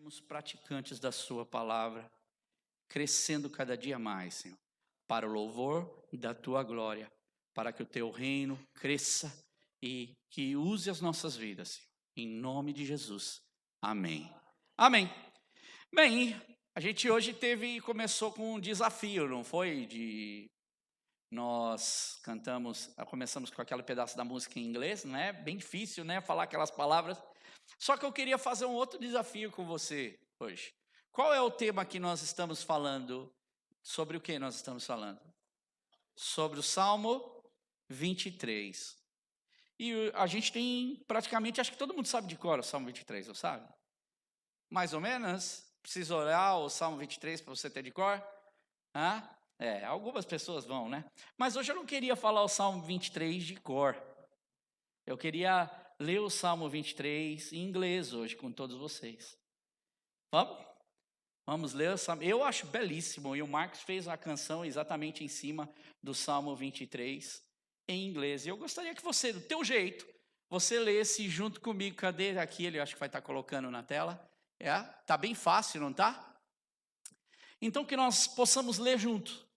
Sermos praticantes da sua palavra, crescendo cada dia mais, Senhor, para o louvor da tua glória, para que o teu reino cresça e que use as nossas vidas, Senhor. Em nome de Jesus. Amém. Amém. Bem, a gente hoje começou com um desafio, não foi? Nós começamos com aquele pedaço da música em inglês, né? Bem difícil, né? Falar aquelas palavras. Só que eu queria fazer um outro desafio com você hoje. Qual é o tema que nós estamos falando? Sobre o que nós estamos falando? Sobre o Salmo 23. E a gente tem praticamente, acho que todo mundo sabe de cor o Salmo 23, não sabe? Mais ou menos? Precisa orar o Salmo 23 para você ter de cor? Algumas pessoas vão, né? Mas hoje eu não queria falar o Salmo 23 de cor. Eu queria ler o Salmo 23 em inglês hoje com todos vocês. Vamos? Vamos ler o Salmo. Eu acho belíssimo, e o Marcos fez a canção exatamente em cima do Salmo 23 em inglês. E eu gostaria que você, do teu jeito, você lesse junto comigo. Cadê aqui? Ele acho que vai estar colocando na tela. Tá bem fácil, não tá? Então que nós possamos ler junto,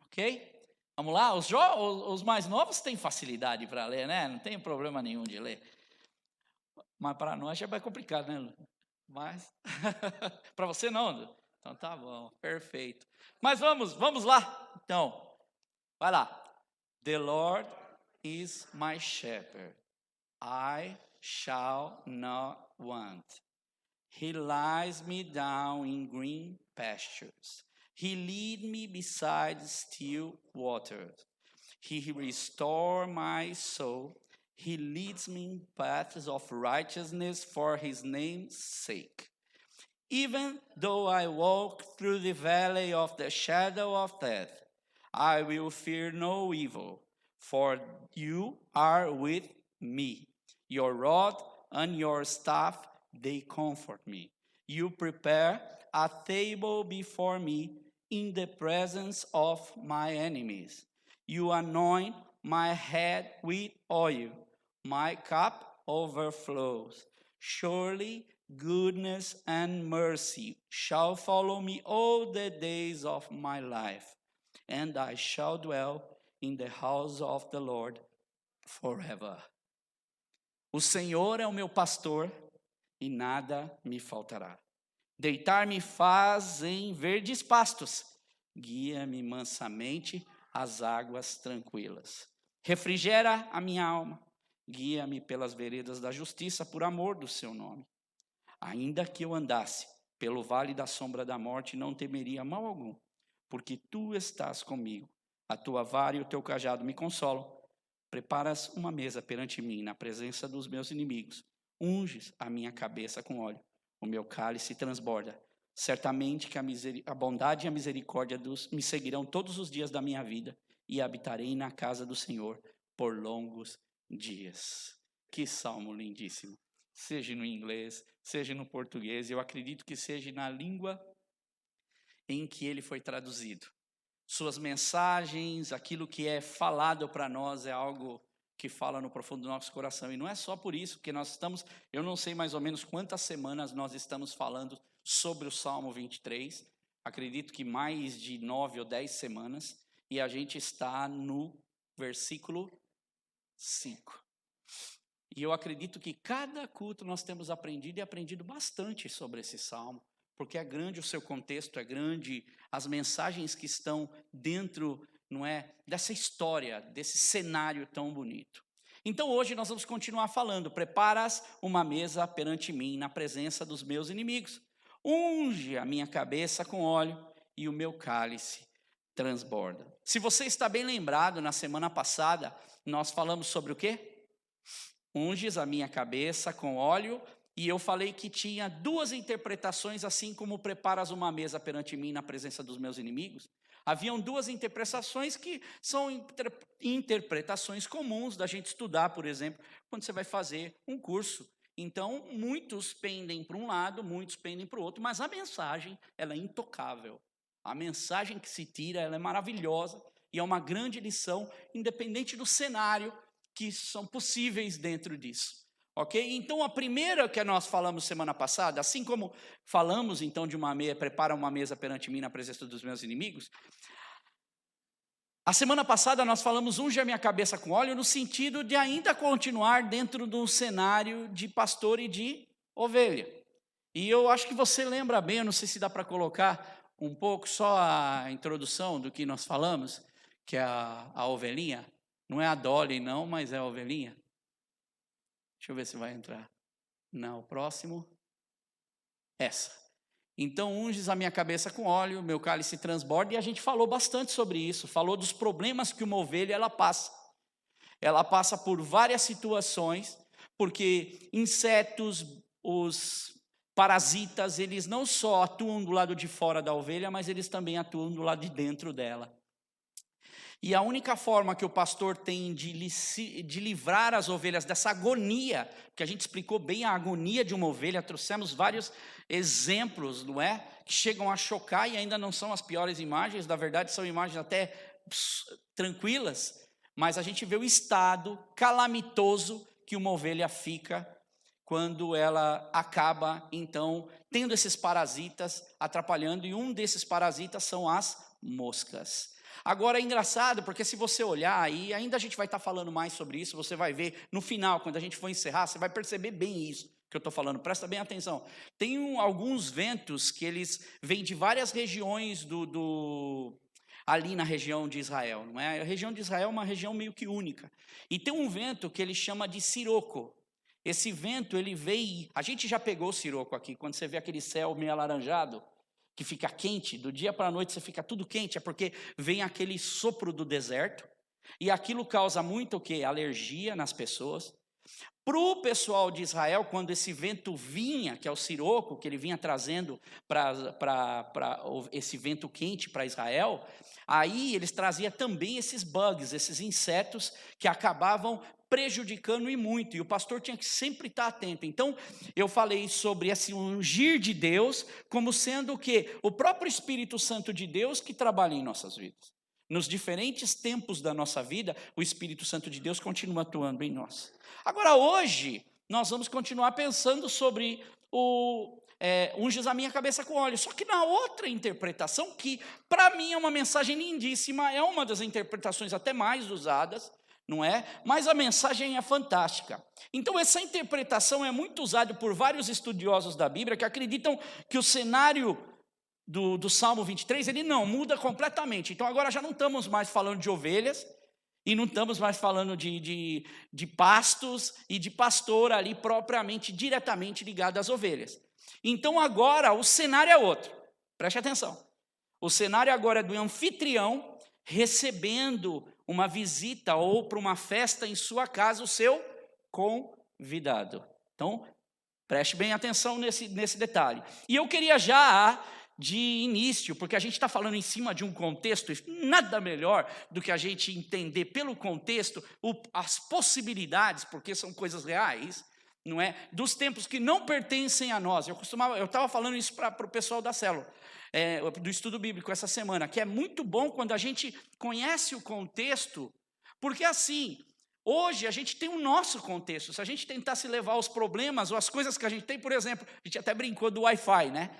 ok? Vamos lá? Os mais novos têm facilidade para ler, né? Não tem problema nenhum de ler. Mas para nós já é mais complicado, né, Lu? Mas para você não, Lu? Então tá bom, perfeito. Mas vamos lá. Então, vai lá. The Lord is my shepherd. I shall not want. He lies me down in green pastures. He lead me beside still waters. He restore my soul. He leads me in paths of righteousness for his name's sake. Even though I walk through the valley of the shadow of death, I will fear no evil, for you are with me. Your rod and your staff, they comfort me. You prepare a table before me in the presence of my enemies. You anoint my head with oil. My cup overflows. Surely goodness and mercy shall follow me all the days of my life, and I shall dwell in the house of the Lord forever. O Senhor é o meu pastor e nada me faltará. Deitar-me faz em verdes pastos, guia-me mansamente às águas tranquilas. Refrigera a minha alma, guia-me pelas veredas da justiça por amor do seu nome. Ainda que eu andasse pelo vale da sombra da morte, não temeria mal algum, porque tu estás comigo. A tua vara e o teu cajado me consolam. Preparas uma mesa perante mim, na presença dos meus inimigos. Unges a minha cabeça com óleo. O meu cálice transborda. Certamente que a bondade e a misericórdia me seguirão todos os dias da minha vida, e habitarei na casa do Senhor por longos dias. Que salmo lindíssimo. Seja no inglês, seja no português, eu acredito que seja na língua em que ele foi traduzido. Suas mensagens, aquilo que é falado para nós é algo que fala no profundo do nosso coração. E não é só por isso que eu não sei mais ou menos quantas semanas nós estamos falando sobre o Salmo 23. Acredito que mais de 9 ou 10 semanas. E a gente está no versículo 5. E eu acredito que cada culto nós temos aprendido bastante sobre esse salmo, porque é grande o seu contexto, é grande as mensagens que estão dentro, dessa história, desse cenário tão bonito. Então hoje nós vamos continuar falando. Preparas uma mesa perante mim na presença dos meus inimigos. Unge a minha cabeça com óleo e o meu cálice transborda. Se você está bem lembrado, na semana passada nós falamos sobre o quê? Unges a minha cabeça com óleo, e eu falei que tinha duas interpretações, assim como preparas uma mesa perante mim na presença dos meus inimigos. Haviam duas interpretações que são interpretações comuns da gente estudar, por exemplo, quando você vai fazer um curso. Então, muitos pendem para um lado, muitos pendem para o outro, mas a mensagem, ela é intocável. A mensagem que se tira, ela é maravilhosa, e é uma grande lição, independente do cenário que são possíveis dentro disso. Ok? Então, a primeira que nós falamos semana passada, assim como falamos então de uma mesa, prepara uma mesa perante mim na presença dos meus inimigos, a semana passada nós falamos unge a minha cabeça com óleo no sentido de ainda continuar dentro de um cenário de pastor e de ovelha. E eu acho que você lembra bem, eu não sei se dá para colocar um pouco só a introdução do que nós falamos, que é a ovelhinha. Não é a Dolly não, mas é a ovelhinha. Deixa eu ver se vai entrar. Não, o próximo. Essa. Então, unges a minha cabeça com óleo, meu cálice transborda, e a gente falou bastante sobre isso, falou dos problemas que uma ovelha ela passa. Ela passa por várias situações, porque insetos, os parasitas, eles não só atuam do lado de fora da ovelha, mas eles também atuam do lado de dentro dela. E a única forma que o pastor tem de livrar as ovelhas dessa agonia, que a gente explicou bem a agonia de uma ovelha, trouxemos vários exemplos, não é? Que chegam a chocar e ainda não são as piores imagens, na verdade são imagens até tranquilas, mas a gente vê o estado calamitoso que uma ovelha fica quando ela acaba, então, tendo esses parasitas atrapalhando, e um desses parasitas são as moscas. Agora é engraçado, porque se você olhar, e ainda a gente vai estar falando mais sobre isso, você vai ver no final, quando a gente for encerrar, você vai perceber bem isso que eu estou falando, presta bem atenção. Tem alguns ventos que eles vêm de várias regiões ali na região de Israel, não é? A região de Israel é uma região meio que única. E tem um vento que ele chama de siroco. Esse vento, ele veio, a gente já pegou o siroco aqui, quando você vê aquele céu meio alaranjado, que fica quente, do dia para a noite você fica tudo quente, é porque vem aquele sopro do deserto, e aquilo causa muito o quê? Alergia nas pessoas. Para o pessoal de Israel, quando esse vento vinha, que é o siroco, que ele vinha trazendo para esse vento quente para Israel, aí eles traziam também esses bugs, esses insetos que acabavam prejudicando e muito, e o pastor tinha que sempre estar atento. Então, eu falei sobre esse ungir de Deus, como sendo o quê? O próprio Espírito Santo de Deus que trabalha em nossas vidas. Nos diferentes tempos da nossa vida, o Espírito Santo de Deus continua atuando em nós. Agora, hoje, nós vamos continuar pensando sobre unges a minha cabeça com óleo. Só que na outra interpretação, que para mim é uma mensagem lindíssima, é uma das interpretações até mais usadas, não é? Mas a mensagem é fantástica. Então, essa interpretação é muito usada por vários estudiosos da Bíblia que acreditam que o cenário do Salmo 23, ele não muda completamente. Então, agora já não estamos mais falando de ovelhas, e não estamos mais falando de pastos e de pastor ali propriamente, diretamente ligado às ovelhas. Então, agora o cenário é outro. Preste atenção. O cenário agora é do anfitrião recebendo uma visita ou para uma festa em sua casa o seu convidado. Então, preste bem atenção nesse detalhe. E eu queria já, de início, porque a gente está falando em cima de um contexto, nada melhor do que a gente entender pelo contexto as possibilidades, porque são coisas reais, não é? Dos tempos que não pertencem a nós. Eu estava falando isso para o pessoal da célula, do estudo bíblico essa semana, que é muito bom quando a gente conhece o contexto, porque assim, hoje a gente tem o nosso contexto. Se a gente tentasse levar os problemas ou as coisas que a gente tem, por exemplo, a gente até brincou do Wi-Fi, né?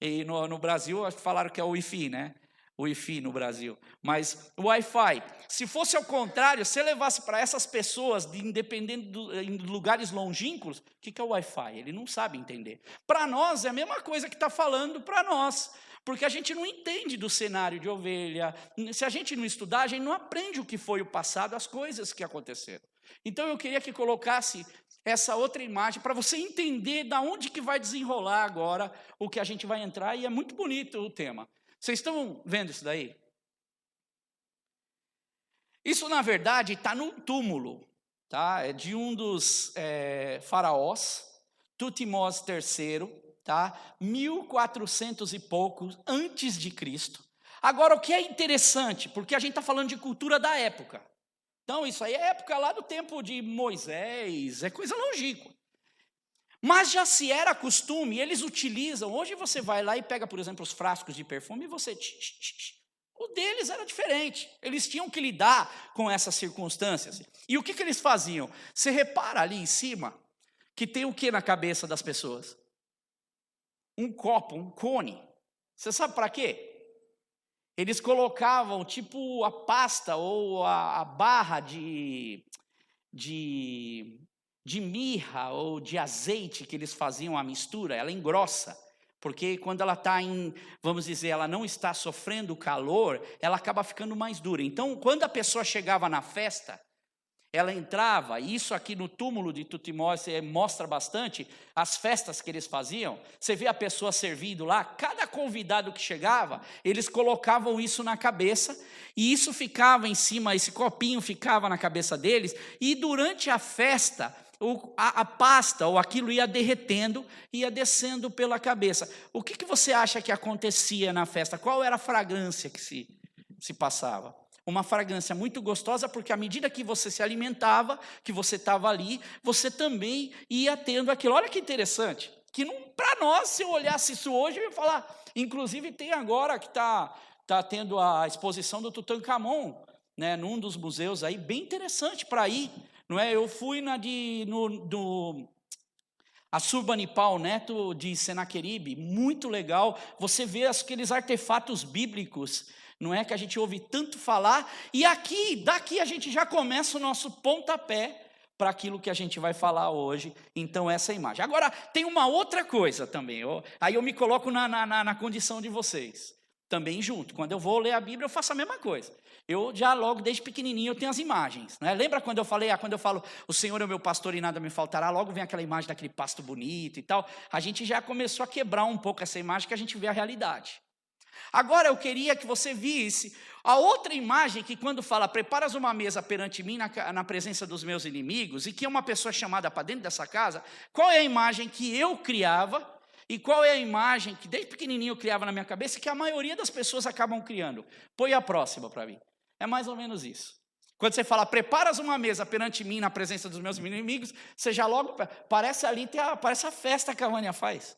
E no Brasil falaram que é o Wi-Fi, né? O Wi-Fi no Brasil. Mas o Wi-Fi, se fosse ao contrário, se levasse para essas pessoas, em lugares longínquos, o que é o Wi-Fi? Ele não sabe entender. Para nós é a mesma coisa que está falando para nós. Porque a gente não entende do cenário de ovelha. Se a gente não estudar, a gente não aprende o que foi o passado, as coisas que aconteceram. Então eu queria que colocasse essa outra imagem para você entender da onde que vai desenrolar agora o que a gente vai entrar, e é muito bonito o tema. Vocês estão vendo isso daí? Isso, na verdade, está num túmulo, tá? É de um dos faraós, Tutimós III, tá? 1400 e poucos antes de Cristo. Agora, o que é interessante, porque a gente está falando de cultura da época. Então, isso aí é época lá do tempo de Moisés, é coisa longínqua. Mas já se era costume, eles utilizam, hoje você vai lá e pega, por exemplo, os frascos de perfume e você... O deles era diferente, eles tinham que lidar com essas circunstâncias. E o que eles faziam? Você repara ali em cima, que tem o que na cabeça das pessoas? Um copo, um cone. Você sabe para quê? Eles colocavam tipo a pasta ou a barra de mirra ou de azeite que eles faziam a mistura, ela engrossa. Porque quando ela está vamos dizer, ela não está sofrendo calor, ela acaba ficando mais dura. Então, quando a pessoa chegava na festa, ela entrava, e isso aqui no túmulo de Tutimóteo mostra bastante, as festas que eles faziam, você vê a pessoa servindo lá, cada convidado que chegava, eles colocavam isso na cabeça, e isso ficava em cima, esse copinho ficava na cabeça deles, e durante a festa, a pasta ou aquilo ia derretendo, ia descendo pela cabeça. O que você acha que acontecia na festa? Qual era a fragrância que se passava? Uma fragrância muito gostosa, porque à medida que você se alimentava, que você estava ali, você também ia tendo aquilo. Olha que interessante, que para nós, se eu olhasse isso hoje, eu ia falar, inclusive tem agora que está tendo a exposição do Tutankhamon, né, num dos museus aí, bem interessante para ir, não é? Eu fui Assurbanipal, neto de Senaqueribe, muito legal, você vê aqueles artefatos bíblicos, não é, que a gente ouve tanto falar, e daqui a gente já começa o nosso pontapé para aquilo que a gente vai falar hoje, então essa é a imagem. Agora, tem uma outra coisa também, aí eu me coloco na condição de vocês, também junto, quando eu vou ler a Bíblia eu faço a mesma coisa, eu já logo desde pequenininho eu tenho as imagens, né? Lembra quando eu falei, quando eu falo, o Senhor é o meu pastor e nada me faltará, logo vem aquela imagem daquele pasto bonito e tal, a gente já começou a quebrar um pouco essa imagem que a gente vê a realidade. Agora eu queria que você visse a outra imagem que quando fala, preparas uma mesa perante mim na presença dos meus inimigos, e que é uma pessoa chamada para dentro dessa casa, qual é a imagem que eu criava, e qual é a imagem que desde pequenininho eu criava na minha cabeça, e que a maioria das pessoas acabam criando. Põe a próxima para mim. É mais ou menos isso. Quando você fala, preparas uma mesa perante mim na presença dos meus inimigos, você já logo, parece ali, parece a festa que a Vânia faz.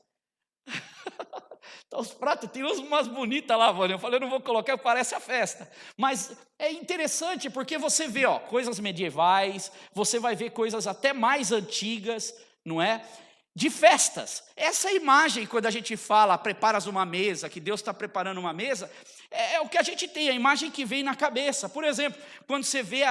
Então, os pratos, tem umas bonitas lá, Vânia. Eu falei, eu não vou colocar, parece a festa. Mas é interessante porque você vê coisas medievais, você vai ver coisas até mais antigas, não é? De festas. Essa imagem, quando a gente fala, preparas uma mesa, que Deus está preparando uma mesa, é o que a gente tem, a imagem que vem na cabeça. Por exemplo, quando você vê,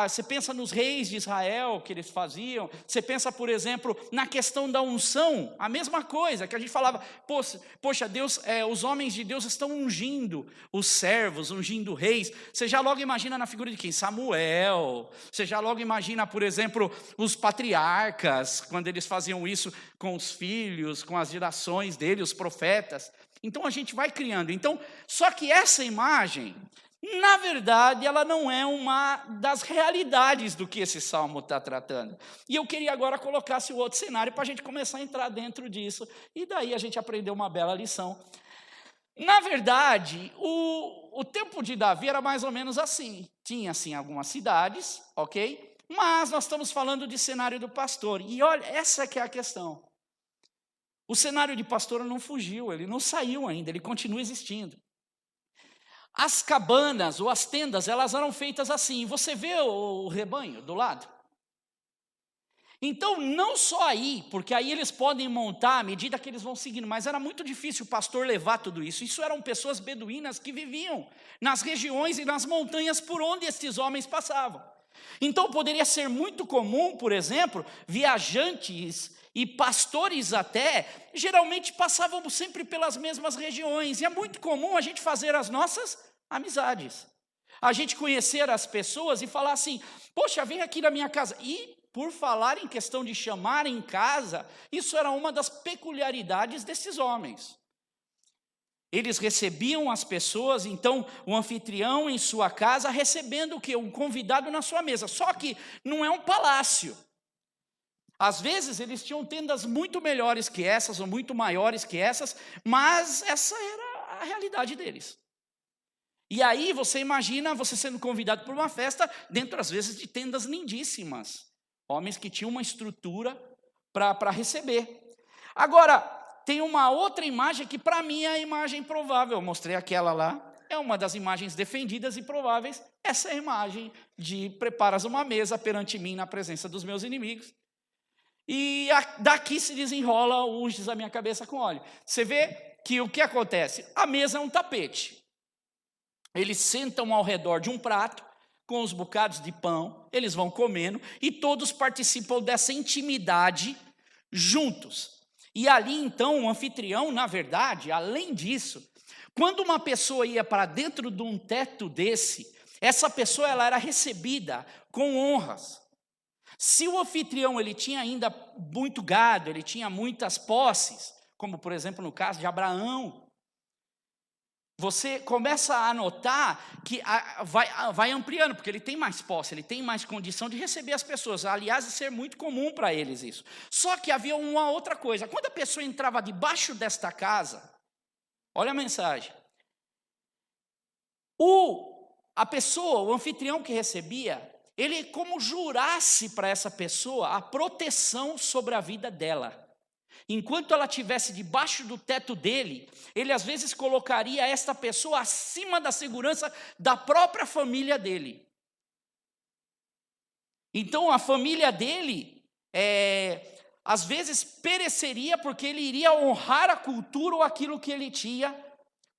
você pensa nos reis de Israel, que eles faziam, você pensa, por exemplo, na questão da unção, a mesma coisa, que a gente falava, poxa, Deus, os homens de Deus estão ungindo os servos, ungindo reis, você já logo imagina na figura de quem? Samuel, você já logo imagina, por exemplo, os patriarcas, quando eles faziam isso com os filhos, com as gerações dele, os profetas. Então a gente vai criando. Então, só que essa imagem, na verdade, ela não é uma das realidades do que esse salmo está tratando. E eu queria agora colocar o outro cenário para a gente começar a entrar dentro disso. E daí a gente aprendeu uma bela lição. Na verdade, o tempo de Davi era mais ou menos assim. Tinha, assim, algumas cidades, ok? Mas nós estamos falando de cenário do pastor. E olha, essa que é a questão. O cenário de pastor não fugiu, ele não saiu ainda, ele continua existindo. As cabanas ou as tendas, elas eram feitas assim. Você vê o rebanho do lado? Então, não só aí, porque aí eles podem montar à medida que eles vão seguindo, mas era muito difícil o pastor levar tudo isso. Isso eram pessoas beduínas que viviam nas regiões e nas montanhas por onde esses homens passavam. Então, poderia ser muito comum, por exemplo, viajantes e pastores até, geralmente passavam sempre pelas mesmas regiões. E é muito comum a gente fazer as nossas amizades. A gente conhecer as pessoas e falar assim, poxa, vem aqui na minha casa. E, por falar em questão de chamar em casa, isso era uma das peculiaridades desses homens. Eles recebiam as pessoas, então o anfitrião em sua casa recebendo o quê? Um convidado na sua mesa. Só que não é um palácio. Às vezes eles tinham tendas muito melhores que essas, ou muito maiores que essas, mas essa era a realidade deles. E aí você imagina você sendo convidado para uma festa, dentro às vezes de tendas lindíssimas. Homens que tinham uma estrutura para receber. Agora, tem uma outra imagem que para mim é a imagem provável. Eu mostrei aquela lá, é uma das imagens defendidas e prováveis. Essa é a imagem de preparas uma mesa perante mim na presença dos meus inimigos. E daqui se desenrola unges a minha cabeça com óleo. Você vê que o que acontece? A mesa é um tapete. Eles sentam ao redor de um prato, com os bocados de pão, eles vão comendo, e todos participam dessa intimidade juntos. E ali, então, o anfitrião, na verdade, além disso, quando uma pessoa ia para dentro de um teto desse, essa pessoa ela era recebida com honras. Se o anfitrião ele tinha ainda muito gado, ele tinha muitas posses, como por exemplo no caso de Abraão, você começa a notar que vai ampliando, porque ele tem mais posse, ele tem mais condição de receber as pessoas. Aliás, isso é muito comum para eles isso. Só que havia uma outra coisa. Quando a pessoa entrava debaixo desta casa, olha a mensagem. A pessoa, o anfitrião que recebia, ele como jurasse para essa pessoa a proteção sobre a vida dela. Enquanto ela estivesse debaixo do teto dele, ele às vezes colocaria esta pessoa acima da segurança da própria família dele. Então a família dele, às vezes pereceria porque ele iria honrar a cultura ou aquilo que ele tinha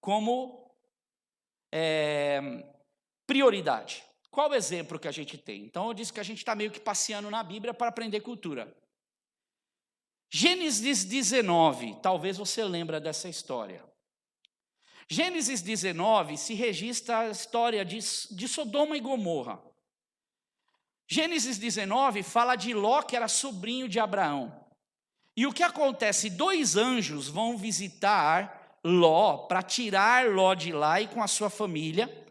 como prioridade. Qual o exemplo que a gente tem? Então eu disse que a gente está meio que passeando na Bíblia para aprender cultura. Gênesis 19, talvez você lembre dessa história. Gênesis 19 se registra a história de Sodoma e Gomorra. Gênesis 19 fala de Ló, que era sobrinho de Abraão. E o que acontece? 2 anjos vão visitar Ló, para tirar Ló de lá e com a sua família.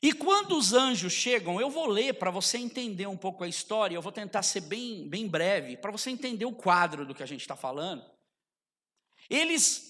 E quando os anjos chegam, eu vou ler para você entender um pouco a história, eu vou tentar ser bem breve, para você entender o quadro do que a gente está falando.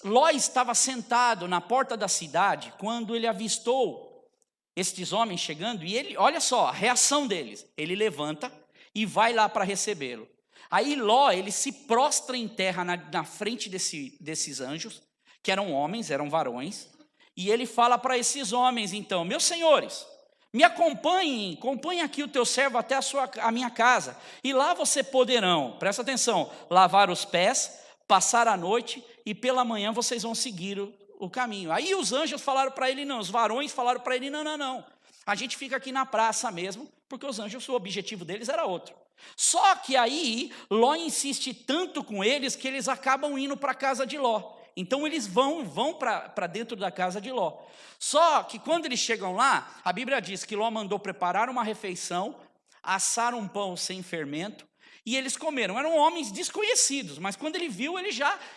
Ló estava sentado na porta da cidade, quando ele avistou estes homens chegando, e ele, olha só, a reação deles, ele levanta e vai lá para recebê-lo. Aí Ló, ele se prostra em terra na frente desses anjos, que eram homens, eram varões, e ele fala para esses homens, então, meus senhores, me acompanhem aqui o teu servo até a minha casa, e lá vocês poderão, presta atenção, lavar os pés, passar a noite, e pela manhã vocês vão seguir o caminho. Aí os anjos falaram para ele, não, os varões falaram para ele, não, a gente fica aqui na praça mesmo, porque os anjos, o objetivo deles era outro. Só que aí, Ló insiste tanto com eles, que eles acabam indo para a casa de Ló. Então eles vão para dentro da casa de Ló. Só que quando eles chegam lá, a Bíblia diz que Ló mandou preparar uma refeição, assar um pão sem fermento, e eles comeram. Eram homens desconhecidos, mas quando ele viu,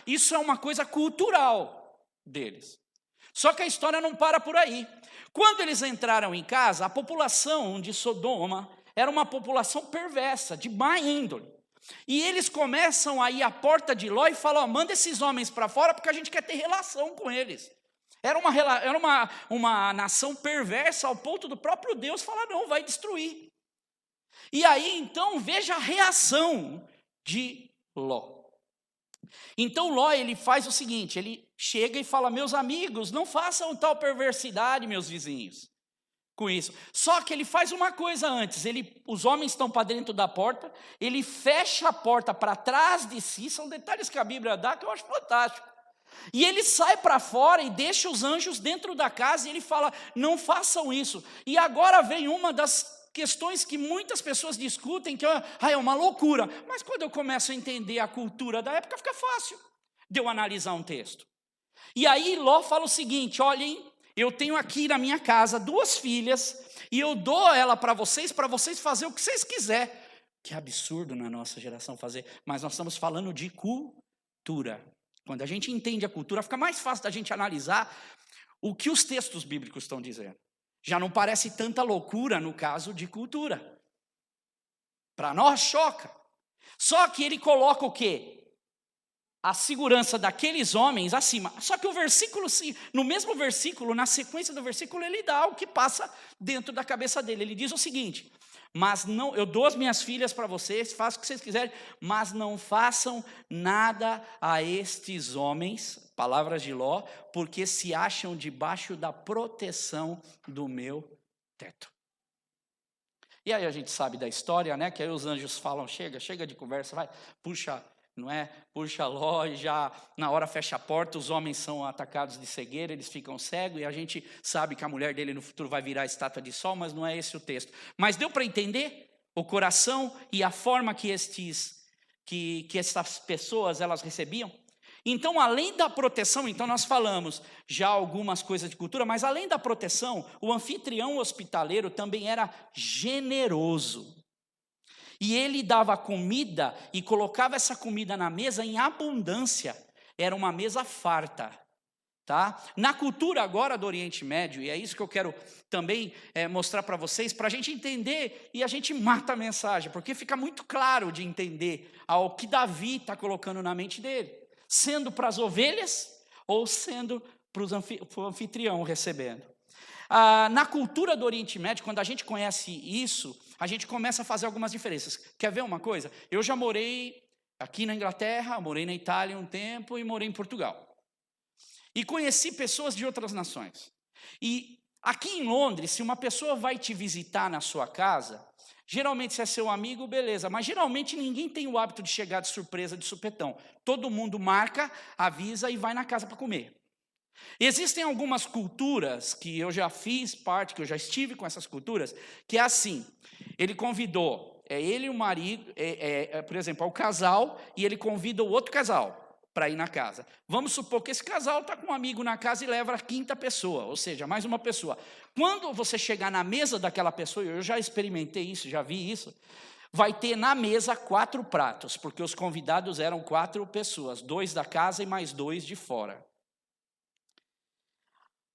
isso é uma coisa cultural deles. Só que a história não para por aí. Quando eles entraram em casa, a população de Sodoma era uma população perversa, de má índole. E eles começam a ir à porta de Ló e falam, manda esses homens para fora porque a gente quer ter relação com eles. Era uma nação perversa ao ponto do próprio Deus falar, não, vai destruir. E aí então veja a reação de Ló. Então Ló ele faz o seguinte, ele chega e fala, meus amigos, não façam tal perversidade, meus vizinhos. Com isso. Só que ele faz uma coisa antes, os homens estão para dentro da porta, ele fecha a porta para trás de si, são detalhes que a Bíblia dá que eu acho fantástico. E ele sai para fora e deixa os anjos dentro da casa e ele fala, não façam isso. E agora vem uma das questões que muitas pessoas discutem, que é uma loucura. Mas quando eu começo a entender a cultura da época, fica fácil de eu analisar um texto. E aí Ló fala o seguinte, olhem, eu tenho aqui na minha casa 2 filhas, e eu dou ela para vocês fazer o que vocês quiserem. Que absurdo na nossa geração fazer, mas nós estamos falando de cultura. Quando a gente entende a cultura, fica mais fácil da gente analisar o que os textos bíblicos estão dizendo. Já não parece tanta loucura no caso de cultura. Para nós choca. Só que ele coloca o quê? A segurança daqueles homens acima. Só que o versículo, no mesmo versículo, na sequência do versículo, ele dá o que passa dentro da cabeça dele. Ele diz o seguinte, mas não, eu dou as minhas filhas para vocês, façam o que vocês quiserem, mas não façam nada a estes homens, palavras de Ló, porque se acham debaixo da proteção do meu teto. E aí a gente sabe da história, né? Que aí os anjos falam, chega de conversa, vai, puxa, não é? Puxa a loja, na hora fecha a porta, os homens são atacados de cegueira, eles ficam cegos, e a gente sabe que a mulher dele no futuro vai virar estátua de sol, mas não é esse o texto. Mas deu para entender o coração e a forma que essas pessoas elas recebiam? Então, além da proteção, então nós falamos já algumas coisas de cultura, mas além da proteção, o anfitrião hospitaleiro também era generoso. E ele dava comida e colocava essa comida na mesa em abundância. Era uma mesa farta. Tá? Na cultura agora do Oriente Médio, e é isso que eu quero também mostrar para vocês, para a gente entender, e a gente mata a mensagem, porque fica muito claro de entender ao que Davi está colocando na mente dele, sendo para as ovelhas ou sendo para o anfitrião recebendo. Na cultura do Oriente Médio, quando a gente conhece isso, a gente começa a fazer algumas diferenças. Quer ver uma coisa? Eu já morei aqui na Inglaterra, morei na Itália um tempo e morei em Portugal. E conheci pessoas de outras nações. E aqui em Londres, se uma pessoa vai te visitar na sua casa, geralmente se é seu amigo, beleza, mas geralmente ninguém tem o hábito de chegar de surpresa, de supetão. Todo mundo marca, avisa e vai na casa para comer. Existem algumas culturas que eu já fiz parte, que eu já estive com essas culturas, que é assim, ele convidou, ele e o marido, por exemplo, é o casal, e ele convida o outro casal para ir na casa. Vamos supor que esse casal está com um amigo na casa e leva a quinta pessoa, ou seja, mais uma pessoa. Quando você chegar na mesa daquela pessoa, eu já experimentei isso, já vi isso, vai ter na mesa 4 pratos, porque os convidados eram 4 pessoas, 2 da casa e mais 2 de fora.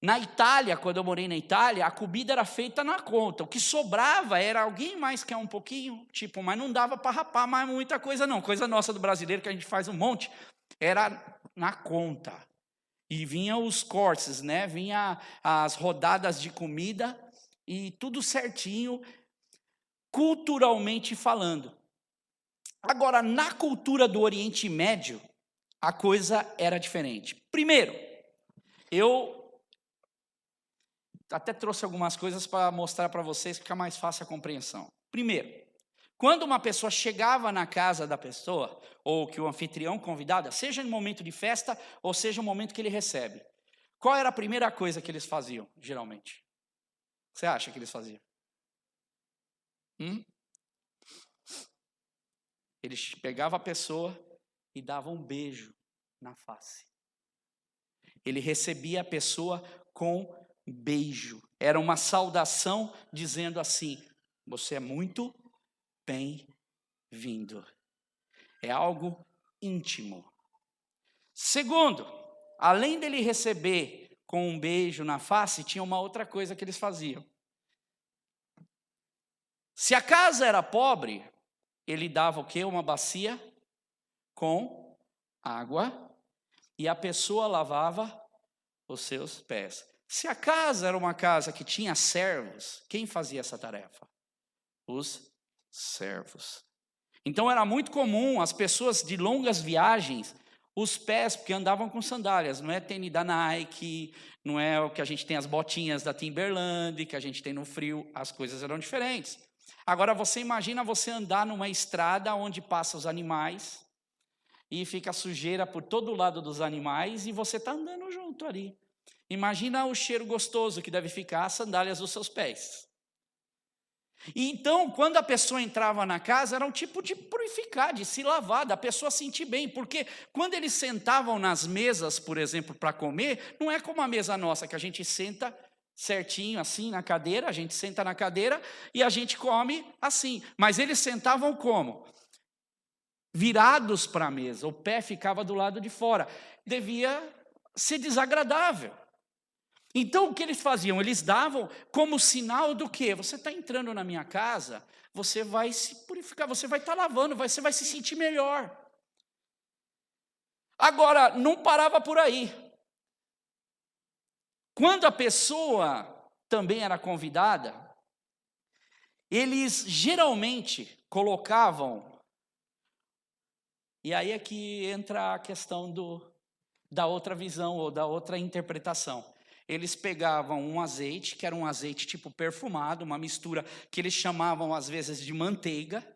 Na Itália, quando eu morei na Itália, a comida era feita na conta. O que sobrava era alguém mais quer um pouquinho, tipo, mas não dava para rapar mais muita coisa não. Coisa nossa do brasileiro que a gente faz um monte, era na conta. E vinha os cortes, né? Vinha as rodadas de comida e tudo certinho, culturalmente falando. Agora, na cultura do Oriente Médio, a coisa era diferente. Primeiro, eu até trouxe algumas coisas para mostrar para vocês, fica mais fácil a compreensão. Primeiro, quando uma pessoa chegava na casa da pessoa, ou que o anfitrião convidado, seja no momento de festa, ou seja no momento que ele recebe, qual era a primeira coisa que eles faziam, geralmente? Você acha que eles faziam? Eles pegavam a pessoa e davam um beijo na face. Ele recebia a pessoa com beijo. Era uma saudação dizendo assim: você é muito bem-vindo. É algo íntimo. Segundo, além dele receber com um beijo na face, tinha uma outra coisa que eles faziam. Se a casa era pobre, ele dava o quê? Uma bacia com água e a pessoa lavava os seus pés. Se a casa era uma casa que tinha servos, quem fazia essa tarefa? Os servos. Então era muito comum as pessoas de longas viagens, os pés, porque andavam com sandálias, não é tênis da Nike, não é o que a gente tem as botinhas da Timberland, que a gente tem no frio, as coisas eram diferentes. Agora você imagina você andar numa estrada onde passam os animais e fica sujeira por todo lado dos animais e você está andando junto ali. Imagina o cheiro gostoso que deve ficar as sandálias dos seus pés. E então, quando a pessoa entrava na casa, era um tipo de purificar, de se lavar, da pessoa sentir bem. Porque quando eles sentavam nas mesas, por exemplo, para comer, não é como a mesa nossa, que a gente senta certinho assim na cadeira, a gente senta na cadeira e a gente come assim. Mas eles sentavam como? Virados para a mesa, o pé ficava do lado de fora. Devia ser desagradável. Então, o que eles faziam? Eles davam como sinal do quê? Você está entrando na minha casa, você vai se purificar, você vai estar lavando, você vai se sentir melhor. Agora, não parava por aí. Quando a pessoa também era convidada, eles geralmente colocavam, e aí é que entra a questão da outra visão ou da outra interpretação. eles pegavam um azeite, que era um azeite tipo perfumado, uma mistura que eles chamavam às vezes de manteiga,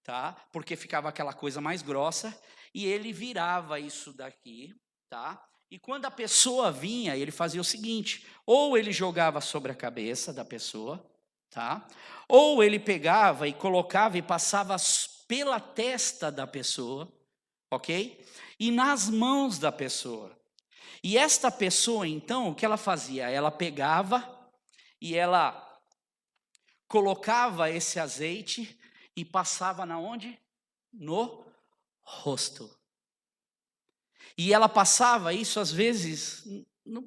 tá? Porque ficava aquela coisa mais grossa, e ele virava isso daqui, tá? E quando a pessoa vinha, ele fazia o seguinte: ou ele jogava sobre a cabeça da pessoa, tá? Ou ele pegava e colocava e passava pela testa da pessoa, ok? E nas mãos da pessoa. E esta pessoa, então, o que ela fazia? Ela pegava e ela colocava esse azeite e passava na onde? No rosto. E ela passava isso às vezes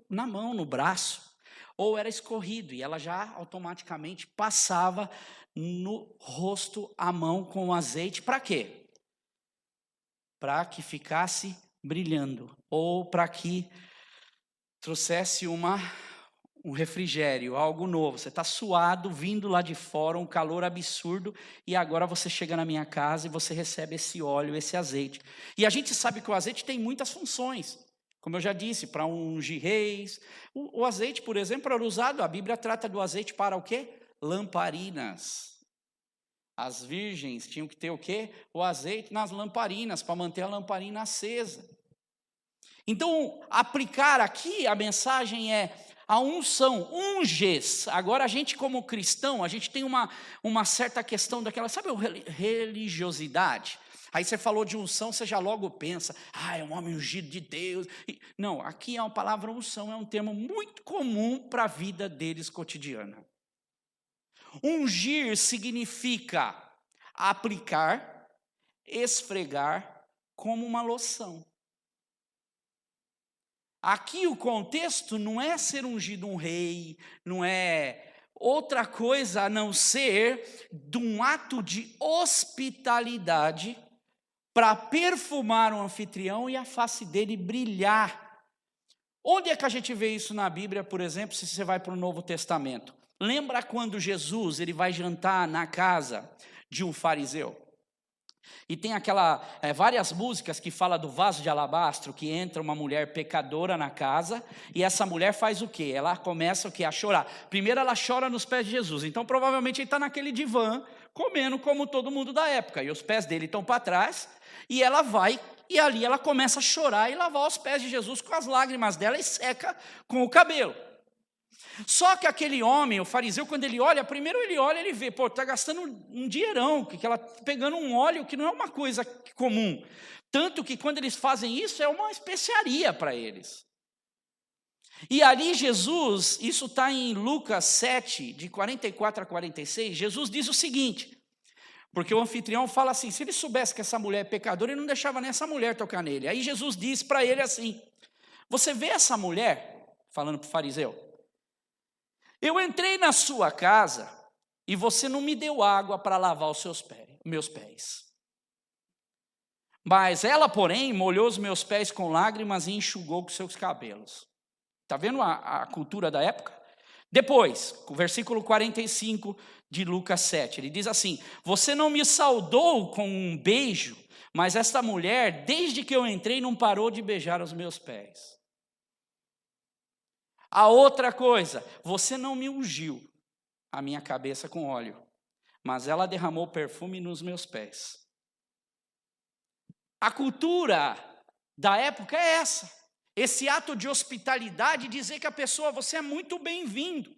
na mão, no braço, ou era escorrido, e ela já automaticamente passava no rosto a mão com o azeite. Para quê? Para que ficasse brilhando, ou para que trouxesse um refrigério, algo novo. Você está suado, vindo lá de fora, um calor absurdo, e agora você chega na minha casa e você recebe esse óleo, esse azeite. E a gente sabe que o azeite tem muitas funções, como eu já disse, para ungir reis. O azeite, por exemplo, era usado, a Bíblia trata do azeite para o quê? Lamparinas. As virgens tinham que ter o quê? O azeite nas lamparinas, para manter a lamparina acesa. Então, aplicar aqui, a mensagem é a unção, unges. Agora, a gente como cristão, a gente tem uma certa questão daquela, sabe, religiosidade? Aí você falou de unção, você já logo pensa, é um homem ungido de Deus. Não, aqui é uma palavra unção, é um termo muito comum para a vida deles cotidiana. Ungir significa aplicar, esfregar como uma loção. Aqui o contexto não é ser ungido um rei, não é outra coisa a não ser de um ato de hospitalidade para perfumar o anfitrião e a face dele brilhar. Onde é que a gente vê isso na Bíblia, por exemplo, se você vai para o Novo Testamento? Lembra quando Jesus ele vai jantar na casa de um fariseu? E tem várias músicas que fala do vaso de alabastro, que entra uma mulher pecadora na casa, e essa mulher faz o quê? Ela começa o quê? A chorar. Primeiro ela chora nos pés de Jesus, então provavelmente ele está naquele divã, comendo como todo mundo da época, e os pés dele estão para trás, e ela vai, e ali ela começa a chorar e lavar os pés de Jesus com as lágrimas dela e seca com o cabelo. Só que aquele homem, o fariseu, quando ele olha, primeiro ele olha, ele vê, está gastando um dinheirão, que ela pegando um óleo que não é uma coisa comum. Tanto que quando eles fazem isso, é uma especiaria para eles. E ali Jesus, isso está em Lucas 7, de 44 a 46, Jesus diz o seguinte, porque o anfitrião fala assim, se ele soubesse que essa mulher é pecadora, ele não deixava nem essa mulher tocar nele. Aí Jesus diz para ele assim, você vê essa mulher, falando para o fariseu, eu entrei na sua casa e você não me deu água para lavar os meus pés. Mas ela, porém, molhou os meus pés com lágrimas e enxugou com seus cabelos. Está vendo a cultura da época? Depois, o versículo 45 de Lucas 7, ele diz assim, você não me saudou com um beijo, mas esta mulher, desde que eu entrei, não parou de beijar os meus pés. A outra coisa, você não me ungiu a minha cabeça com óleo, mas ela derramou perfume nos meus pés. A cultura da época é essa. Esse ato de hospitalidade, dizer que a pessoa, você é muito bem-vindo.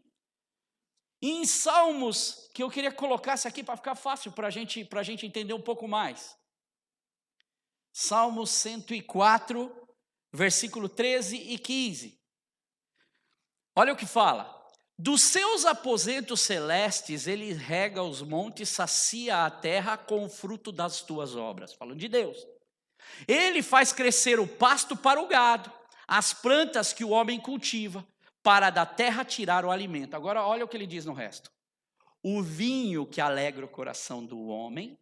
E em Salmos, que eu queria colocar isso aqui para ficar fácil para a gente entender um pouco mais. Salmos 104, versículo 13 e 15. Olha o que fala, dos seus aposentos celestes, ele rega os montes, sacia a terra com o fruto das tuas obras, falando de Deus. Ele faz crescer o pasto para o gado, as plantas que o homem cultiva, para da terra tirar o alimento. Agora olha o que ele diz no resto. O vinho que alegra o coração do homem,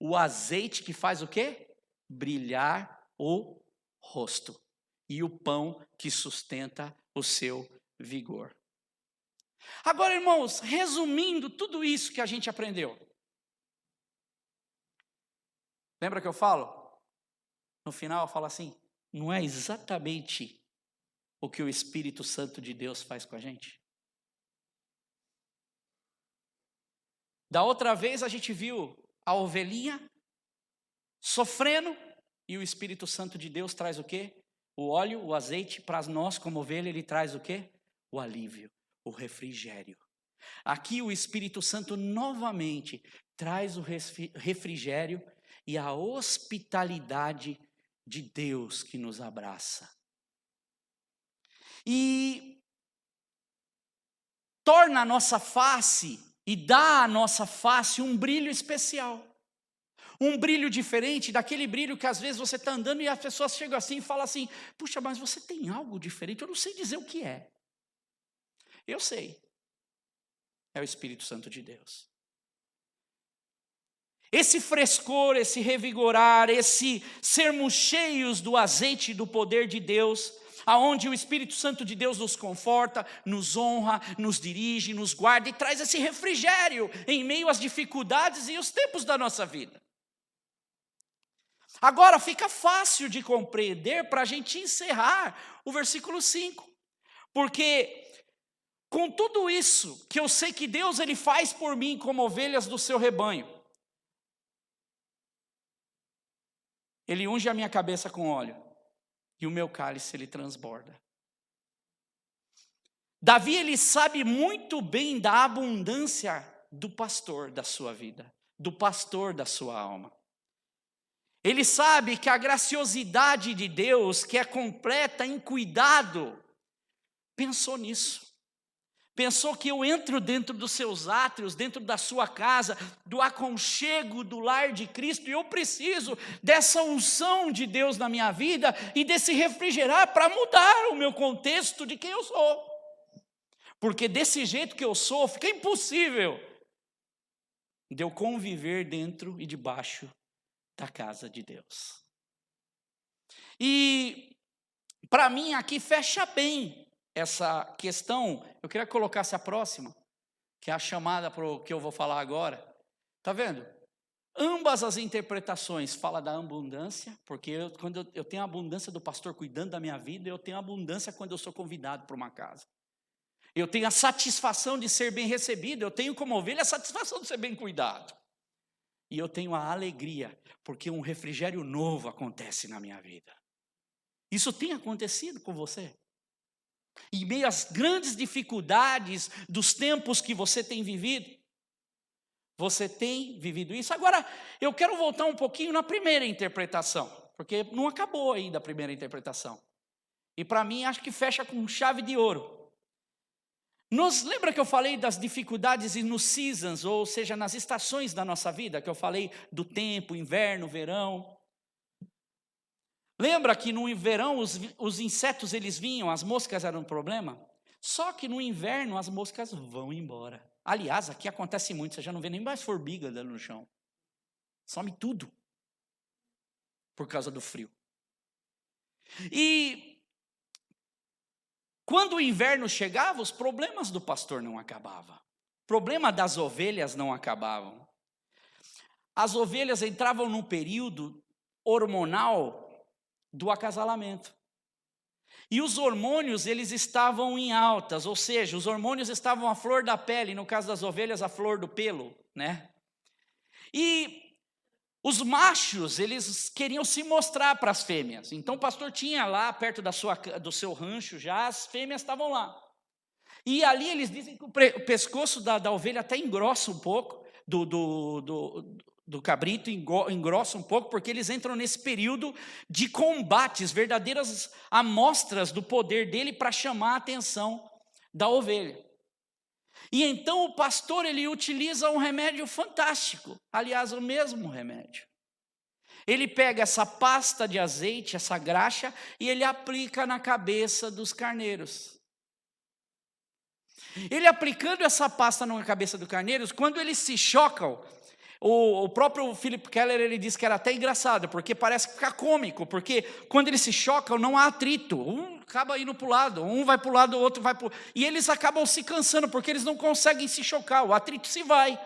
o azeite que faz o quê? Brilhar o rosto, e o pão que sustenta o seu vigor. Agora, irmãos, resumindo tudo isso que a gente aprendeu. Lembra que eu falo? No final eu falo assim, não é exatamente o que o Espírito Santo de Deus faz com a gente? Da outra vez a gente viu a ovelhinha sofrendo e o Espírito Santo de Deus traz o quê? O óleo, o azeite, para nós como ovelha ele traz o quê? O alívio, o refrigério. Aqui o Espírito Santo novamente traz o refrigério e a hospitalidade de Deus que nos abraça. E torna a nossa face e dá à nossa face um brilho especial. Um brilho diferente daquele brilho que às vezes você está andando e as pessoas chegam assim e falam assim, puxa, mas você tem algo diferente, eu não sei dizer o que é. Eu sei. É o Espírito Santo de Deus. Esse frescor, esse revigorar, esse sermos cheios do azeite e do poder de Deus, aonde o Espírito Santo de Deus nos conforta, nos honra, nos dirige, nos guarda e traz esse refrigério em meio às dificuldades e os tempos da nossa vida. Agora fica fácil de compreender para a gente encerrar o versículo 5, porque com tudo isso que eu sei que Deus ele faz por mim como ovelhas do seu rebanho, Ele unge a minha cabeça com óleo e o meu cálice ele transborda. Davi ele sabe muito bem da abundância do pastor da sua vida, do pastor da sua alma. Ele sabe que a graciosidade de Deus, que é completa em cuidado, pensou nisso. Pensou que eu entro dentro dos seus átrios, dentro da sua casa, do aconchego do lar de Cristo, e eu preciso dessa unção de Deus na minha vida e desse refrigerar para mudar o meu contexto de quem eu sou. Porque desse jeito que eu sou, fica impossível de eu conviver dentro e debaixo da casa de Deus. E para mim aqui fecha bem essa questão. Eu queria que colocasse a próxima, que é a chamada para o que eu vou falar agora. Está vendo? Ambas as interpretações falam da abundância, porque quando eu tenho a abundância do pastor cuidando da minha vida, eu tenho a abundância quando eu sou convidado para uma casa. Eu tenho a satisfação de ser bem recebido, eu tenho como ovelha a satisfação de ser bem cuidado. E eu tenho a alegria, porque um refrigério novo acontece na minha vida. Isso tem acontecido com você? Em meio às grandes dificuldades dos tempos que você tem vivido, você tem vivido isso? Agora, eu quero voltar um pouquinho na primeira interpretação, porque não acabou ainda a primeira interpretação. E para mim, acho que fecha com chave de ouro. Lembra que eu falei das dificuldades nos seasons, ou seja, nas estações da nossa vida, que eu falei do tempo, inverno, verão? Lembra que no verão os insetos eles vinham, as moscas eram um problema? Só que no inverno as moscas vão embora. Aliás, aqui acontece muito, você já não vê nem mais formiga no chão. Some tudo. Por causa do frio. E quando o inverno chegava, os problemas do pastor não acabavam. O problema das ovelhas não acabavam. As ovelhas entravam num período hormonal do acasalamento. E os hormônios, eles estavam em altas, ou seja, os hormônios estavam à flor da pele, no caso das ovelhas, a flor do pelo, né? E os machos, eles queriam se mostrar para as fêmeas. Então o pastor tinha lá, perto do seu rancho, já as fêmeas estavam lá. E ali eles dizem que o pescoço da ovelha até engrossa um pouco, do cabrito engrossa um pouco, porque eles entram nesse período de combates, verdadeiras amostras do poder dele para chamar a atenção da ovelha. E então o pastor ele utiliza um remédio fantástico, aliás, o mesmo remédio. Ele pega essa pasta de azeite, essa graxa, e ele aplica na cabeça dos carneiros. Ele aplicando essa pasta na cabeça dos carneiros, quando eles se chocam, o próprio Philip Keller ele diz que era até engraçado, porque parece ficar cômico, porque quando eles se chocam não há atrito, um acaba indo para o lado, um vai para o lado, o outro vai para o... E eles acabam se cansando, porque eles não conseguem se chocar, o atrito se vai.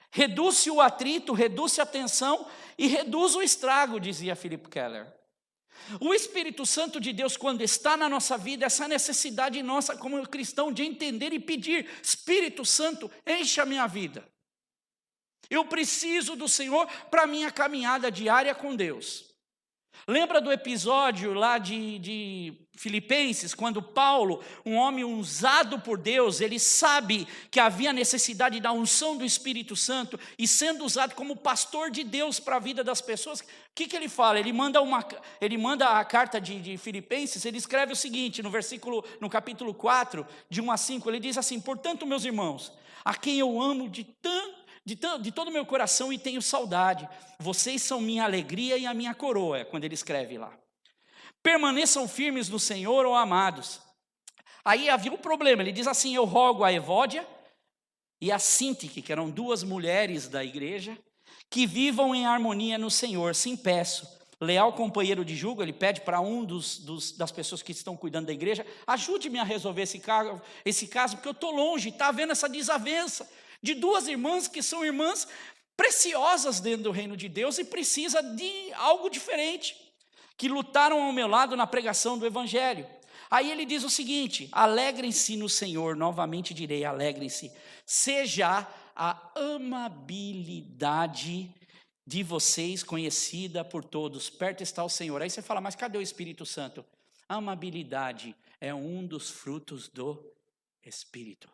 Reduz-se o atrito, reduz-se a tensão e reduz o estrago, dizia Philip Keller. O Espírito Santo de Deus, quando está na nossa vida, essa necessidade nossa como cristão de entender e pedir: Espírito Santo, enche a minha vida. Eu preciso do Senhor para a minha caminhada diária com Deus. Lembra do episódio lá de Filipenses, quando Paulo, um homem usado por Deus, ele sabe que havia necessidade da unção do Espírito Santo, e sendo usado como pastor de Deus para a vida das pessoas, o que ele fala? Ele manda a carta de Filipenses, ele escreve o seguinte, no capítulo 4, de 1 a 5, ele diz assim: portanto, meus irmãos, a quem eu amo de todo o meu coração e tenho saudade, vocês são minha alegria e a minha coroa, é quando ele escreve lá. Permaneçam firmes no Senhor, ó amados. Aí havia um problema, ele diz assim: eu rogo a Evódia e a Sintique, que eram 2 mulheres da igreja, que vivam em harmonia no Senhor. Sim, peço, leal companheiro de julgo, ele pede para um das pessoas que estão cuidando da igreja: ajude-me a resolver esse caso, porque eu estou longe, está havendo essa desavença de 2 irmãs que são irmãs preciosas dentro do reino de Deus e precisa de algo diferente, que lutaram ao meu lado na pregação do evangelho. Aí ele diz o seguinte: alegrem-se no Senhor, novamente direi, alegrem-se, seja a amabilidade de vocês conhecida por todos, perto está o Senhor. Aí você fala: mas cadê o Espírito Santo? A amabilidade é um dos frutos do Espírito.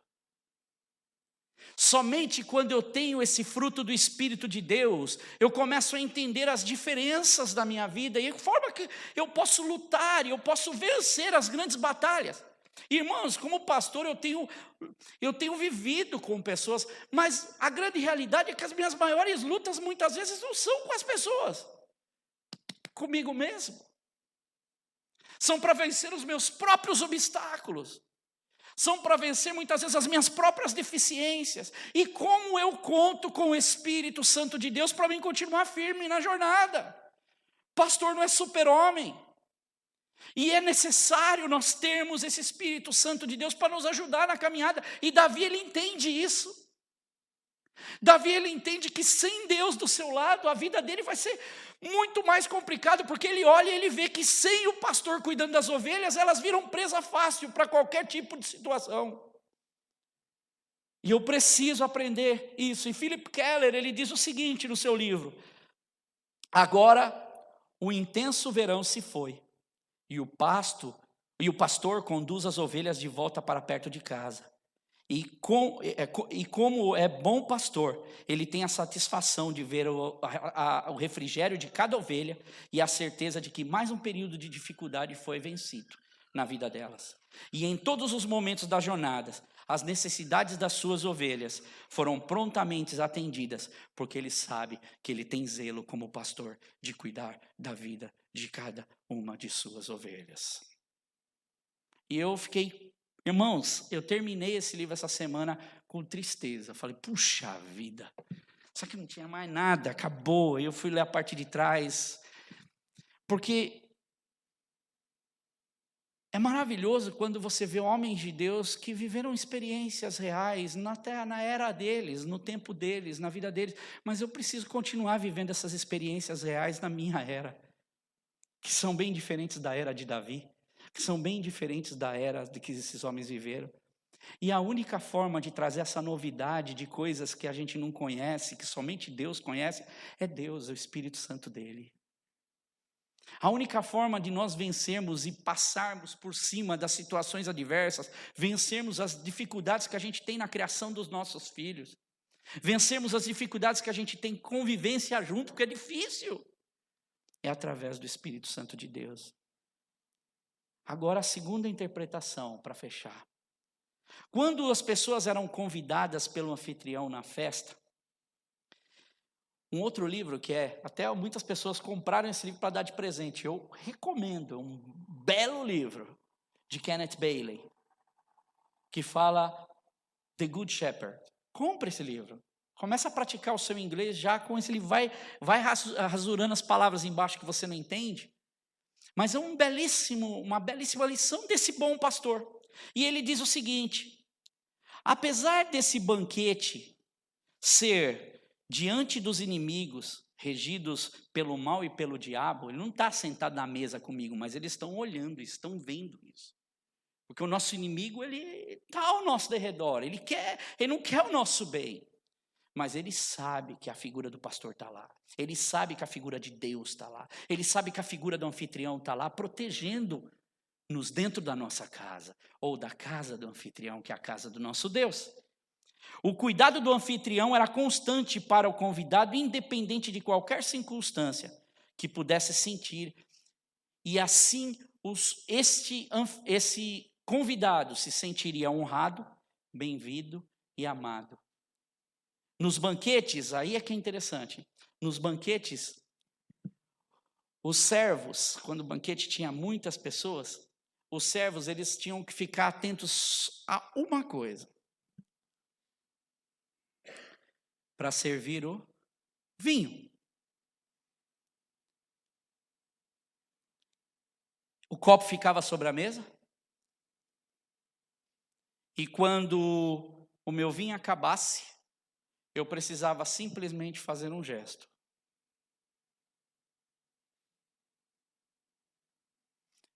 Somente quando eu tenho esse fruto do Espírito de Deus, eu começo a entender as diferenças da minha vida e a forma que eu posso lutar e eu posso vencer as grandes batalhas. Irmãos, como pastor eu tenho vivido com pessoas, mas a grande realidade é que as minhas maiores lutas muitas vezes não são com as pessoas, comigo mesmo. São para vencer os meus próprios obstáculos. São para vencer muitas vezes as minhas próprias deficiências. E como eu conto com o Espírito Santo de Deus para mim continuar firme na jornada. Pastor não é super-homem. E é necessário nós termos esse Espírito Santo de Deus para nos ajudar na caminhada. E Davi, ele entende isso. Davi, ele entende que sem Deus do seu lado, a vida dele vai ser muito mais complicado, porque ele olha e ele vê que sem o pastor cuidando das ovelhas, elas viram presa fácil para qualquer tipo de situação. E eu preciso aprender isso. E Philip Keller, ele diz o seguinte no seu livro: agora o intenso verão se foi, e o pastor conduz as ovelhas de volta para perto de casa. E como é bom pastor, ele tem a satisfação de ver o refrigério de cada ovelha e a certeza de que mais um período de dificuldade foi vencido na vida delas. E em todos os momentos das jornadas, as necessidades das suas ovelhas foram prontamente atendidas, porque ele sabe que ele tem zelo como pastor de cuidar da vida de cada uma de suas ovelhas. E eu fiquei... Irmãos, eu terminei esse livro essa semana com tristeza. Falei: puxa vida, só que não tinha mais nada, acabou. Eu fui ler a parte de trás, porque é maravilhoso quando você vê homens de Deus que viveram experiências reais, até na era deles, no tempo deles, na vida deles. Mas eu preciso continuar vivendo essas experiências reais na minha era, que são bem diferentes da era de Davi, que são bem diferentes da era de que esses homens viveram. E a única forma de trazer essa novidade de coisas que a gente não conhece, que somente Deus conhece, é Deus, o Espírito Santo dele. A única forma de nós vencermos e passarmos por cima das situações adversas, vencermos as dificuldades que a gente tem na criação dos nossos filhos, vencermos as dificuldades que a gente tem convivência junto, porque é difícil, é através do Espírito Santo de Deus. Agora a segunda interpretação, para fechar. Quando as pessoas eram convidadas pelo anfitrião na festa, um outro livro que até muitas pessoas compraram esse livro para dar de presente, eu recomendo, um belo livro, de Kenneth Bailey, que fala The Good Shepherd. Compre esse livro, começa a praticar o seu inglês já com esse livro, vai rasurando as palavras embaixo que você não entende. Mas é uma belíssima lição desse bom pastor. E ele diz o seguinte: apesar desse banquete ser diante dos inimigos, regidos pelo mal e pelo diabo, ele não está sentado na mesa comigo, mas eles estão olhando, estão vendo isso. Porque o nosso inimigo, ele está ao nosso derredor, ele não quer o nosso bem. Mas ele sabe que a figura do pastor está lá. Ele sabe que a figura de Deus está lá. Ele sabe que a figura do anfitrião está lá, protegendo-nos dentro da nossa casa. Ou da casa do anfitrião, que é a casa do nosso Deus. O cuidado do anfitrião era constante para o convidado, independente de qualquer circunstância que pudesse sentir. E assim, esse convidado se sentiria honrado, bem-vindo e amado. Nos banquetes, aí é que é interessante. Nos banquetes, os servos, quando o banquete tinha muitas pessoas, os servos eles tinham que ficar atentos a uma coisa: para servir o vinho. O copo ficava sobre a mesa. E quando o meu vinho acabasse, eu precisava simplesmente fazer um gesto.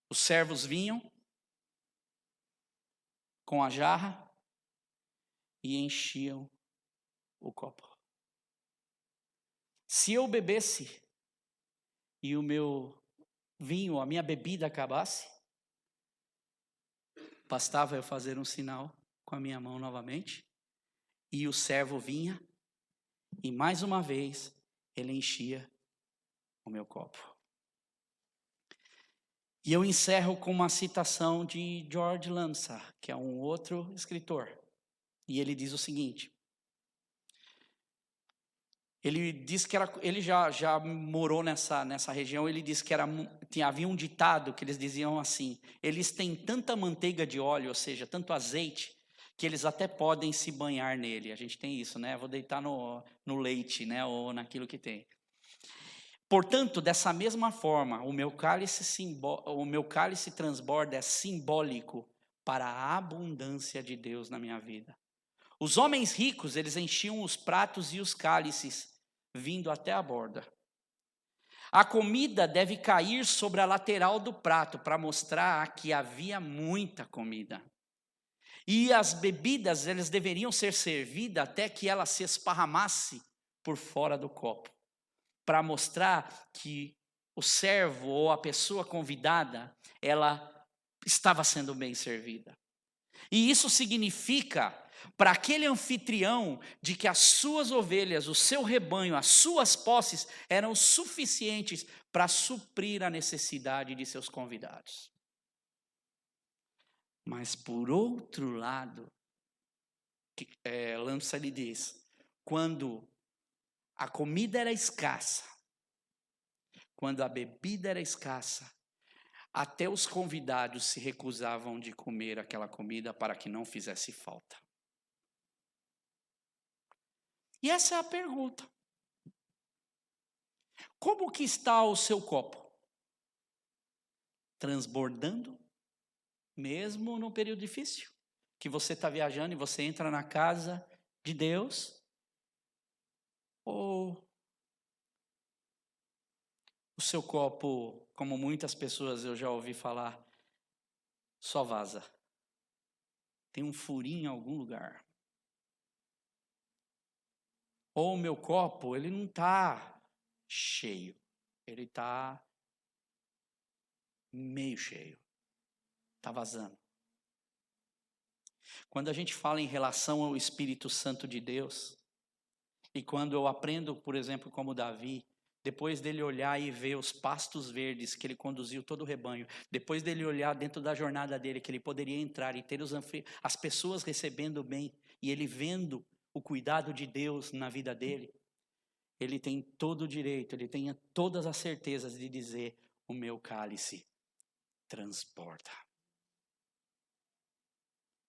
Os servos vinham com a jarra e enchiam o copo. Se eu bebesse e o meu vinho, a minha bebida acabasse, bastava eu fazer um sinal com a minha mão novamente, e o servo vinha, e mais uma vez ele enchia o meu copo. E eu encerro com uma citação de George Lamsa, que é um outro escritor. E ele diz o seguinte: ele diz que ele já morou nessa região. Ele diz que havia um ditado que eles diziam assim: eles têm tanta manteiga de óleo, ou seja, tanto azeite, que eles até podem se banhar nele. A gente tem isso, né? Vou deitar no leite, né? Ou naquilo que tem. Portanto, dessa mesma forma, o meu cálice transborda é simbólico para a abundância de Deus na minha vida. Os homens ricos, eles enchiam os pratos e os cálices, vindo até a borda. A comida deve cair sobre a lateral do prato para mostrar que havia muita comida. E as bebidas, elas deveriam ser servidas até que ela se esparramasse por fora do copo, para mostrar que o servo ou a pessoa convidada, ela estava sendo bem servida. E isso significa para aquele anfitrião de que as suas ovelhas, o seu rebanho, as suas posses eram suficientes para suprir a necessidade de seus convidados. Mas por outro lado, Lamsa lhe diz, quando a comida era escassa, quando a bebida era escassa, até os convidados se recusavam de comer aquela comida para que não fizesse falta. E essa é a pergunta. Como que está o seu copo? Transbordando? Mesmo no período difícil? Que você está viajando e você entra na casa de Deus? Ou o seu copo, como muitas pessoas eu já ouvi falar, só vaza? Tem um furinho em algum lugar. Ou o meu copo, ele não está cheio, ele está meio cheio, está vazando. Quando a gente fala em relação ao Espírito Santo de Deus, e quando eu aprendo, por exemplo, como Davi, depois dele olhar e ver os pastos verdes que ele conduziu todo o rebanho, depois dele olhar dentro da jornada dele que ele poderia entrar e ter as pessoas recebendo bem, e ele vendo o cuidado de Deus na vida dele, ele tem todo o direito, ele tem todas as certezas de dizer: o meu cálice transborda.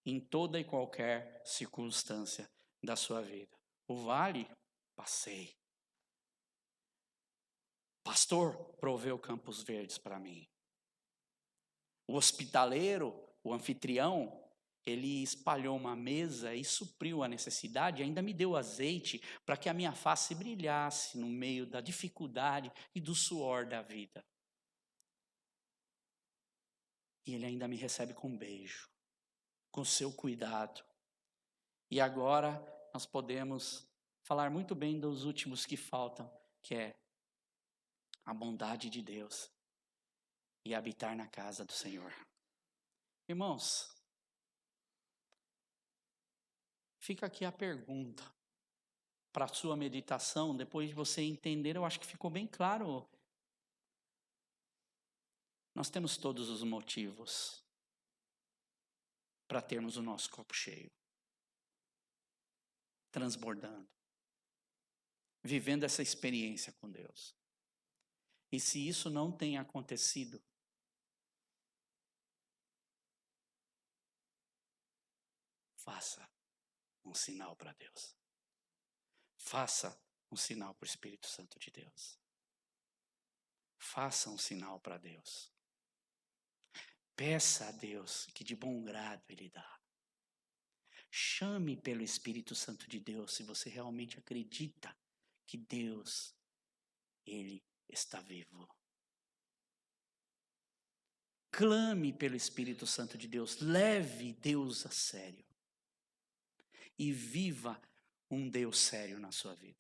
Em toda e qualquer circunstância da sua vida. O vale, passei. Pastor, proveu campos verdes para mim. O hospitaleiro, o anfitrião, Ele espalhou uma mesa e supriu a necessidade, ainda me deu azeite para que a minha face brilhasse no meio da dificuldade e do suor da vida. E Ele ainda me recebe com um beijo, com seu cuidado. E agora nós podemos falar muito bem dos últimos que faltam, que é a bondade de Deus e habitar na casa do Senhor. Irmãos, fica aqui a pergunta para a sua meditação, depois de você entender, eu acho que ficou bem claro. Nós temos todos os motivos para termos o nosso copo cheio, transbordando, vivendo essa experiência com Deus. E se isso não tem acontecido, faça um sinal para Deus. Faça um sinal para o Espírito Santo de Deus. Faça um sinal para Deus. Peça a Deus que de bom grado Ele dá. Chame pelo Espírito Santo de Deus se você realmente acredita que Deus, Ele está vivo. Clame pelo Espírito Santo de Deus. Leve Deus a sério. E viva um Deus sério na sua vida.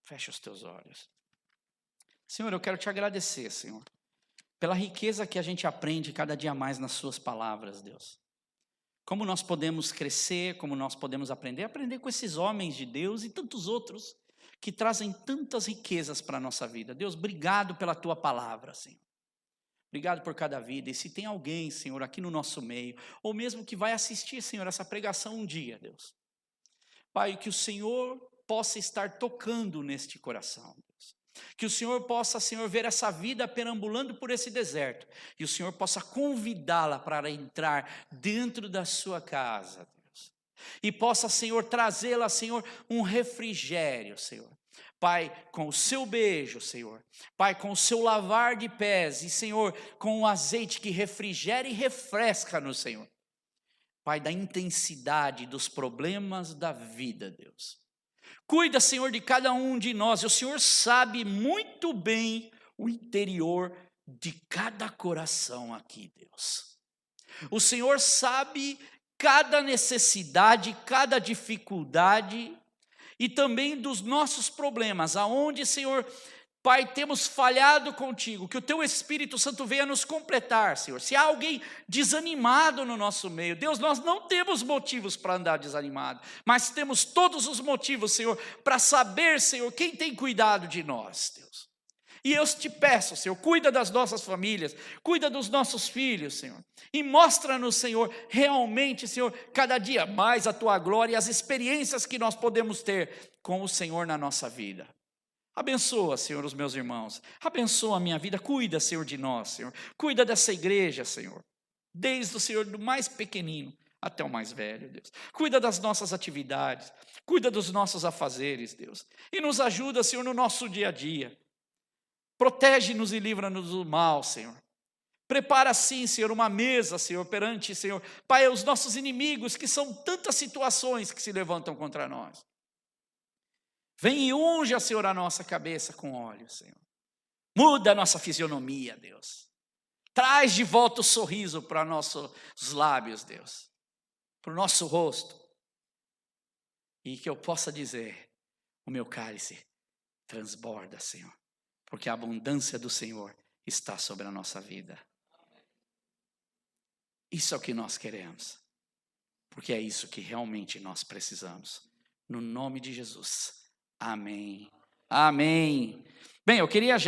Feche os teus olhos. Senhor, eu quero te agradecer, Senhor, pela riqueza que a gente aprende cada dia mais nas suas palavras, Deus. Como nós podemos crescer, como nós podemos aprender com esses homens de Deus e tantos outros que trazem tantas riquezas para a nossa vida. Deus, obrigado pela tua palavra, Senhor. Obrigado por cada vida. E se tem alguém, Senhor, aqui no nosso meio, ou mesmo que vai assistir, Senhor, essa pregação um dia, Deus. Pai, que o Senhor possa estar tocando neste coração, Deus. Que o Senhor possa, Senhor, ver essa vida perambulando por esse deserto. E o Senhor possa convidá-la para entrar dentro da sua casa, Deus. E possa, Senhor, trazê-la, Senhor, um refrigério, Senhor. Pai, com o seu beijo, Senhor. Pai, com o seu lavar de pés. E, Senhor, com o azeite que refrigera e refresca no Senhor. Pai, da intensidade dos problemas da vida, Deus. Cuida, Senhor, de cada um de nós. E o Senhor sabe muito bem o interior de cada coração aqui, Deus. O Senhor sabe cada necessidade, cada dificuldade e também dos nossos problemas, aonde, Senhor, Pai, temos falhado contigo, que o teu Espírito Santo venha nos completar, Senhor. Se há alguém desanimado no nosso meio, Deus, nós não temos motivos para andar desanimado, mas temos todos os motivos, Senhor, para saber, Senhor, quem tem cuidado de nós, Deus. E eu te peço, Senhor, cuida das nossas famílias, cuida dos nossos filhos, Senhor. E mostra-nos, Senhor, realmente, Senhor, cada dia mais a tua glória e as experiências que nós podemos ter com o Senhor na nossa vida. Abençoa, Senhor, os meus irmãos. Abençoa a minha vida. Cuida, Senhor, de nós, Senhor. Cuida dessa igreja, Senhor. Desde o Senhor do mais pequenino até o mais velho, Deus. Cuida das nossas atividades. Cuida dos nossos afazeres, Deus. E nos ajuda, Senhor, no nosso dia a dia. Protege-nos e livra-nos do mal, Senhor. Prepara, sim, Senhor, uma mesa, Senhor, perante, Senhor, Pai, os nossos inimigos, que são tantas situações que se levantam contra nós. Vem e unja, Senhor, a nossa cabeça com óleo, Senhor. Muda a nossa fisionomia, Deus. Traz de volta o sorriso para nossos lábios, Deus. Para o nosso rosto. E que eu possa dizer, o meu cálice transborda, Senhor. Porque a abundância do Senhor está sobre a nossa vida. Isso é o que nós queremos. Porque é isso que realmente nós precisamos. No nome de Jesus. Amém. Amém. Bem, eu queria já